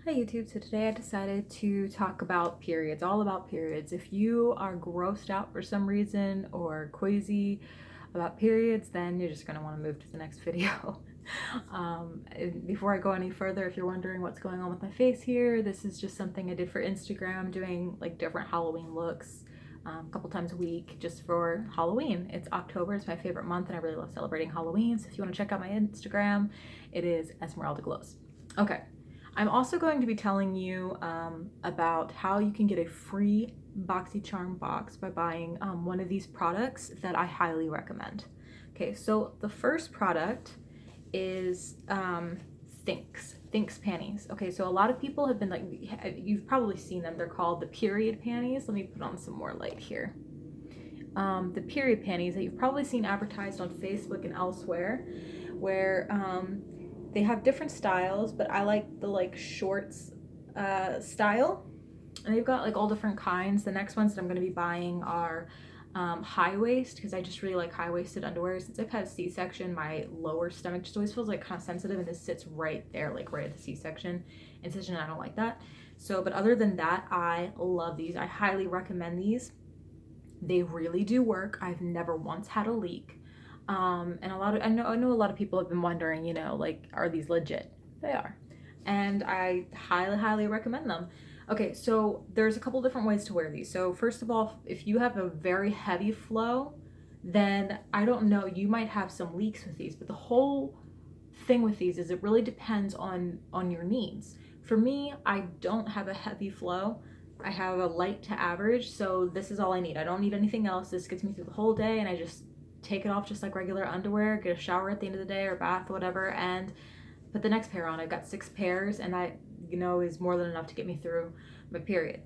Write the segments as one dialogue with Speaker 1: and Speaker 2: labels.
Speaker 1: Hi YouTube, so today I decided to talk about periods, all about periods. If you are grossed out for some reason or queasy about periods, then you're just going to want to move to the next video. Before I go any further, if you're wondering what's going on with my face here, this is just something I did for Instagram, doing like different Halloween looks a couple times a week just for Halloween. It's October, it's my favorite month, and I really love celebrating Halloween. So if you want to check out my Instagram, it is Esmeralda Glows. Okay. I'm also going to be telling you about how you can get a free BoxyCharm box by buying one of these products that I highly recommend. Okay, so the first product is Thinx panties. Okay, so a lot of people have been like, you've probably seen them. They're called the period panties. Let me put on some more light here. The period panties that you've probably seen advertised on Facebook and elsewhere, where they have different styles, but I like the shorts style. And they've got like all different kinds. The next ones that I'm going to be buying are high waist, because I just really like high waisted underwear. Since I've had a C-section, my lower stomach just always feels like kind of sensitive, and this sits right there, like right at the C-section incision. I don't like that. So, but other than that, I love these. I highly recommend these. They really do work. I've never once had a leak. And I know a lot of people have been wondering, like, are these legit? They are. And I highly recommend them. Okay, so there's a couple different ways to wear these. So first of all, if you have a very heavy flow, then I don't know, you might have some leaks with these, but the whole thing with these is it really depends on your needs. For me, I don't have a heavy flow. I have a light to average, so this is all I need. I don't need anything else. This gets me through the whole day, and I just take it off just like regular underwear, get a shower at the end of the day or bath or whatever, and put the next pair on. I've got 6 pairs, and that, is more than youth to get me through my period.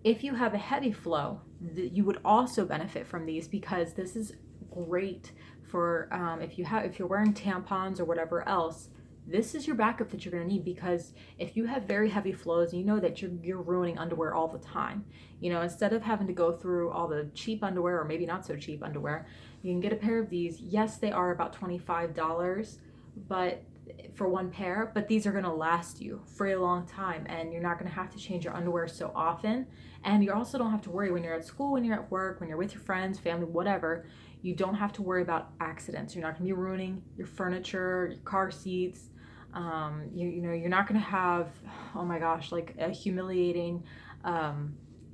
Speaker 1: If you have a heavy flow, you would also benefit from these, because this is great for if you're wearing tampons or whatever else. This is your backup that you're going to need, because if you have very heavy flows, you know that you're ruining underwear all the time. Instead of having to go through all the cheap underwear, or maybe not so cheap underwear, you can get a pair of these. Yes, they are about $25, but for one pair, but these are going to last you for a long time, and you're not going to have to change your underwear so often. And you also don't have to worry when you're at school, when you're at work, when you're with your friends, family, whatever. You don't have to worry about accidents. You're not going to be ruining your furniture, your car seats. You're not going to have, oh my gosh, like a humiliating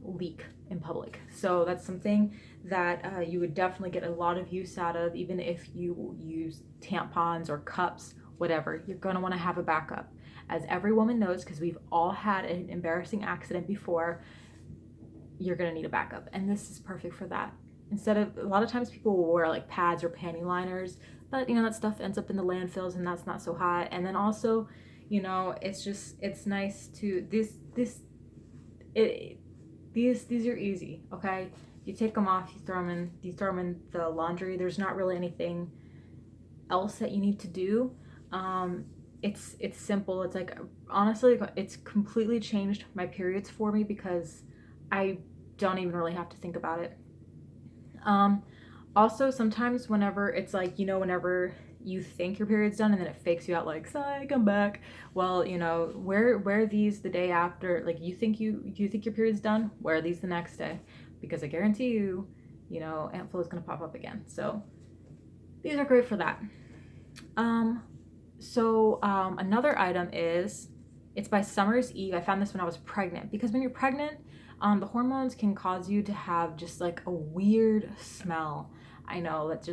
Speaker 1: leak in public. So that's something that you would definitely get a lot of use out of, even if you use tampons or cups, whatever. You're going to want to have a backup. As every woman knows, because we've all had an embarrassing accident before, you're going to need a backup. And this is perfect for that. Instead of, a lot of times people will wear like pads or panty liners, but that stuff ends up in the landfills, and that's not so hot. And then also, it's nice to, these are easy, okay? You take them off, you throw them in the laundry. There's not really anything else that you need to do. It's simple. It's like, honestly, it's completely changed my periods for me, because I don't even really have to think about it. Also, sometimes whenever it's like, whenever you think your period's done and then it fakes you out like, psych, I'm back. Well, wear these the day after. Like, you think your period's done, wear these the next day, because I guarantee you, Aunt Flo is gonna pop up again. So these are great for that. Another item is, it's by Summer's Eve. I found this when I was pregnant, because when you're pregnant, the hormones can cause you to have just like a weird smell. I know it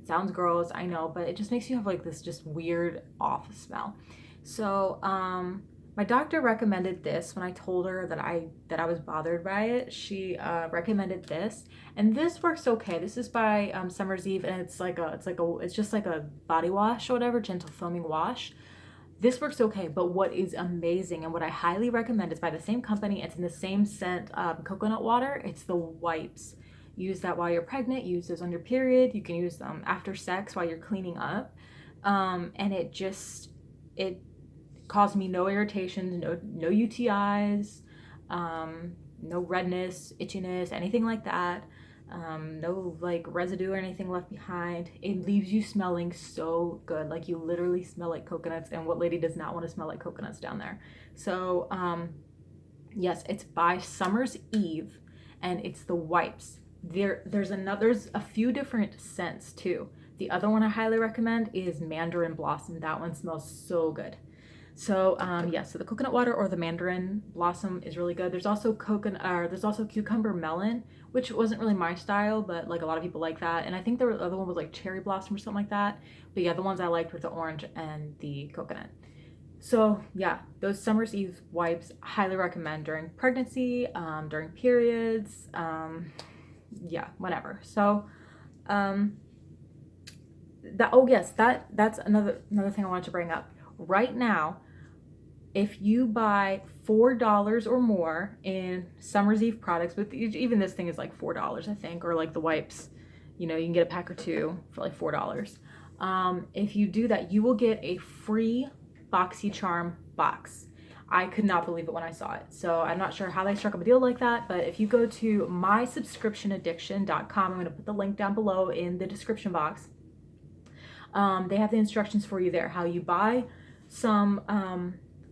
Speaker 1: sounds gross, I know, but it just makes you have like this just weird off smell. So my doctor recommended this. When I told her that I was bothered by it, she recommended this, and this works okay. This is by Summer's Eve, and it's just like a body wash or whatever, gentle foaming wash. This works okay, but what is amazing and what I highly recommend is by the same company. It's in the same scent, coconut water. It's the wipes. Use that while you're pregnant. Use those on your period. You can use them after sex while you're cleaning up. And it caused me no irritations, no UTIs, no redness, itchiness, anything like that. No like residue or anything left behind. It leaves you smelling so good. Like you literally smell like coconuts, and what lady does not want to smell like coconuts down there? So yes, it's by Summer's Eve, and it's the wipes. There's a few different scents too. The other one I highly recommend is Mandarin Blossom. That one smells so good. So yeah, so the coconut water or the mandarin blossom is really good. There's also there's also cucumber melon, which wasn't really my style, but like a lot of people like that. And I think the other one was like cherry blossom or something like that. But yeah, the ones I liked were the orange and the coconut. So yeah, those Summer's Eve wipes, highly recommend during pregnancy, during periods, yeah, whatever. So that's another thing I wanted to bring up. Right now, if you buy $4 or more in Summer's Eve products, but even this thing is like $4, I think, or like the wipes, you can get a pack or two for like $4. If you do that, you will get a free BoxyCharm box. I could not believe it when I saw it. So I'm not sure how they struck up a deal like that, but if you go to mysubscriptionaddiction.com, I'm going to put the link down below in the description box. They have the instructions for you there, how you buy some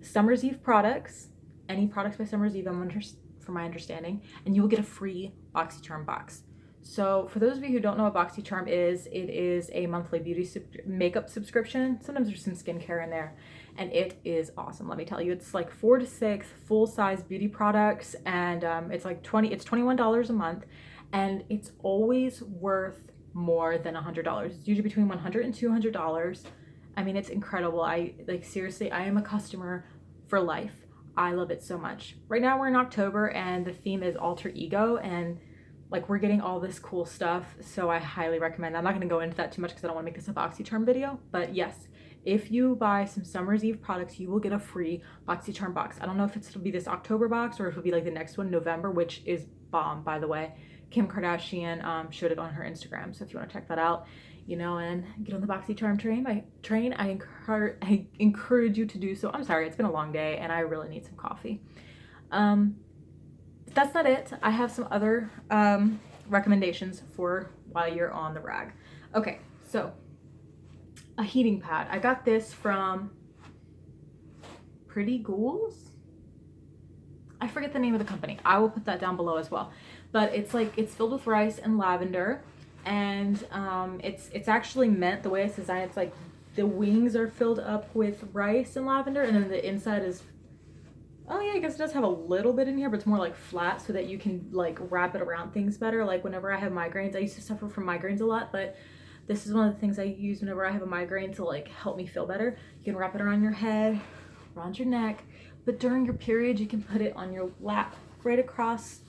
Speaker 1: Summer's Eve products, any products by Summer's Eve, from my understanding, and you will get a free BoxyCharm box. So for those of you who don't know what BoxyCharm is, it is a monthly makeup subscription. Sometimes there's some skincare in there, and it is awesome. Let me tell you, it's like 4 to 6 full-size beauty products, and it's $21 a month, and it's always worth more than $100. It's usually between $100 and $200. I mean, it's incredible. Seriously, I am a customer for life. I love it so much. Right now we're in October and the theme is alter ego, and like we're getting all this cool stuff. So I highly recommend. I'm not going to go into that too much because I don't want to make this a BoxyCharm video, but yes, if you buy some Summer's Eve products, you will get a free BoxyCharm box. I don't know if it'll be this October box or if it'll be like the next one, November, which is bomb, by the way. Kim Kardashian showed it on her Instagram. So if you want to check that out, and get on the BoxyCharm train, I encourage you to do so. I'm sorry, it's been a long day and I really need some coffee. That's not it. I have some other recommendations for while you're on the rag. Okay, so a heating pad. I got this from Pretty Ghouls. I forget the name of the company. I will put that down below as well. But it's filled with rice and lavender, and it's actually meant, the way it's designed, it's like the wings are filled up with rice and lavender, and then the inside is, oh yeah, I guess it does have a little bit in here, but it's more like flat so that you can like wrap it around things better. Like whenever I have migraines, I used to suffer from migraines a lot, but this is one of the things I use whenever I have a migraine to like help me feel better. You can wrap it around your head, around your neck, but during your period, you can put it on your lap, right across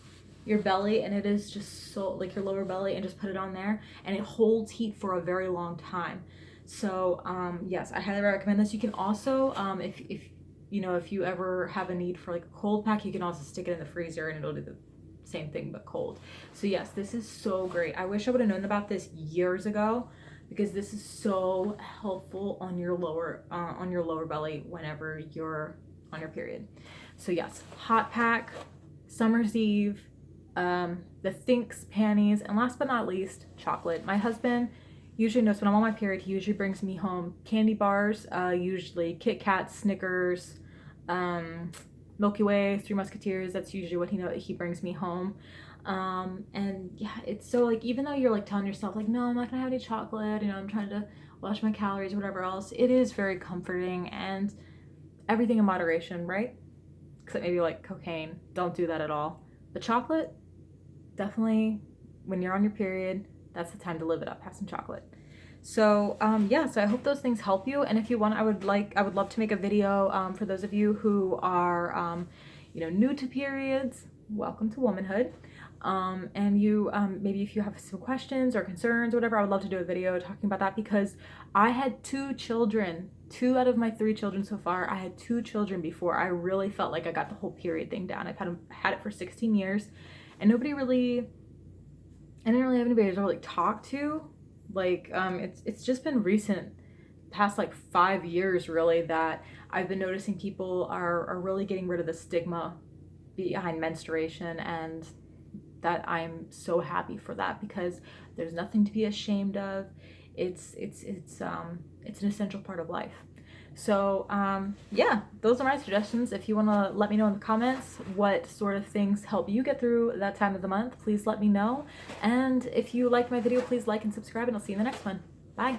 Speaker 1: your belly, and it is just so, like your lower belly, and just put it on there, and it holds heat for a very long time. So yes, I highly recommend this. You can also, if you ever have a need for like a cold pack, you can also stick it in the freezer and it'll do the same thing but cold. So yes, this is so great. I wish I would have known about this years ago, because this is so helpful on your lower belly whenever you're on your period. So yes, hot pack, Summer's Eve, the Thinx panties, and last but not least, chocolate. My husband usually knows when I'm on my period, he usually brings me home candy bars, usually Kit Kats, Snickers, Milky Way, Three Musketeers. That's usually what he brings me home. And yeah, it's so like, even though you're like telling yourself like, no, I'm not gonna have any chocolate, I'm trying to watch my calories or whatever else, it is very comforting, and everything in moderation, right? Except maybe like cocaine. Don't do that at all. But chocolate, definitely when you're on your period, that's the time to live it up. Have some chocolate. So yeah, so I hope those things help you. And if you want, I would love to make a video for those of you who are new to periods. Welcome to womanhood. And you maybe if you have some questions or concerns or whatever, I would love to do a video talking about that, because I had 2 children. 2 out of my 3 children so far, I had 2 children before I really felt like I got the whole period thing down. I've had it for 16 years, and I didn't really have anybody to really talk to. Like it's just been recent, past like 5 years really, that I've been noticing people are really getting rid of the stigma behind menstruation and that I'm so happy for that, because there's nothing to be ashamed of. It's an essential part of life. So yeah, those are my suggestions. If you want to let me know in the comments what sort of things help you get through that time of the month, please let me know. And if you like my video, please like and subscribe, and I'll see you in the next one. Bye.